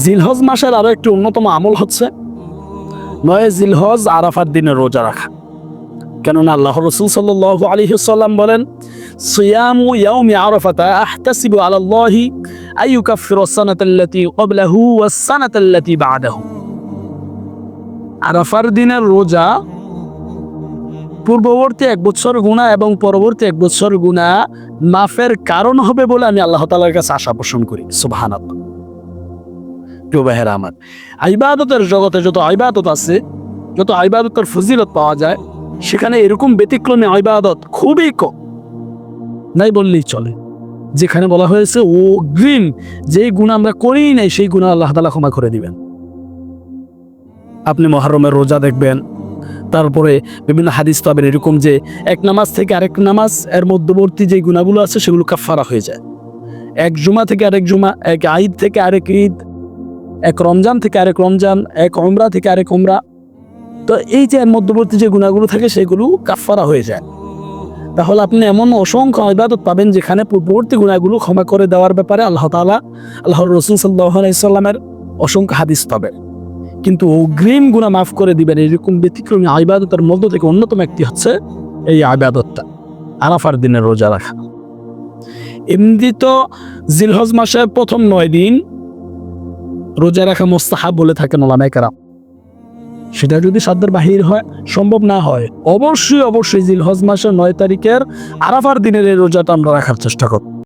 জিলহজ মাসের আরো একটি অন্যতম আমল হচ্ছে 9 জিলহজ আরাফার দিনে রোজা রাখা। কেননা আল্লাহ রাসূল সাল্লাল্লাহু আলাইহি ওয়াসাল্লাম বলেন, সিয়ামু ইয়াউমি আরাফাতা আহতাসিবু আলাল্লাহি আইয়ুকাফিরা সানাতাল্লাতী ক্বাবলাহু ওয়াস সানাতাল্লাতী বা'দাহু। আরাফার দিনের রোজা পূর্ববর্তী 1 বছর গুনাহ এবং পরবর্তী 1 বছর গুনাহ মাফের কারণ হবে বলে আমি আল্লাহ তাআলার কাছে আশা পোষণ করি। সুবহানাল্লাহ। প্রিয় ভাইয়েরা আমার, ইবাদতের জগতে যত ইবাদত আছে, যত ইবাদতের ফজিলত পাওয়া যায়, সেখানে এরকম ব্যতিক্রমী ইবাদত খুবই কম, নাই বললেই চলে, যেখানে বলা হয়েছে অগ্রিম যেই গুনাহ আমরা করি নাই সেই গুনাহ আল্লাহ তাআলা ক্ষমা করে দিবেন। আপনি মুহররমের রোজা দেখবেন, তারপরে বিভিন্ন হাদিস পাবেন এরকম যে এক নামাজ থেকে আরেক নামাজ এর মধ্যবর্তী যে গুনাহগুলো আছে সেগুলো কাফারা হয়ে যায়। এক জুমা থেকে আরেক জুমা, এক ঈদ থেকে আরেক ঈদ, এক রমজান থেকে আরেক রমজান, এক উমরা থেকে আরেক উমরা, তো এই যে এর মধ্যবর্তী যে গুনাহগুলো থাকে সেগুলো কাফারা হয়ে যায়। তাহলে আপনি এমন অসংখ্য ইবাদত পাবেন যেখানে পূর্ববর্তী গুনাহগুলো ক্ষমা করে দেওয়ার ব্যাপারে আল্লাহ তাআলা, আল্লাহর রাসূল সাল্লাল্লাহু আলাইহি সাল্লামের অসংখ্য হাদিস পাবেন। কিন্তু অগ্রিম গুনাহ মাফ করে দিবেন এরকম ব্যতিক্রমী ইবাদতের মধ্য থেকে অন্যতম একটি হচ্ছে এই ইবাদতটা, আরাফার দিনের রোজা রাখা। এমনি তো জিলহজ মাসের প্রথম 9 দিন রোজা রাখা মুস্তাহাব বলে থাকেন উলামায়ে কেরাম। সেটা যদি সাধ্যের বাহির হয়, সম্ভব না হয়, অবশ্যই জিলহজ মাসের 9 তারিখের আরাফার দিনের এই রোজাটা আমরা রাখার চেষ্টা করব।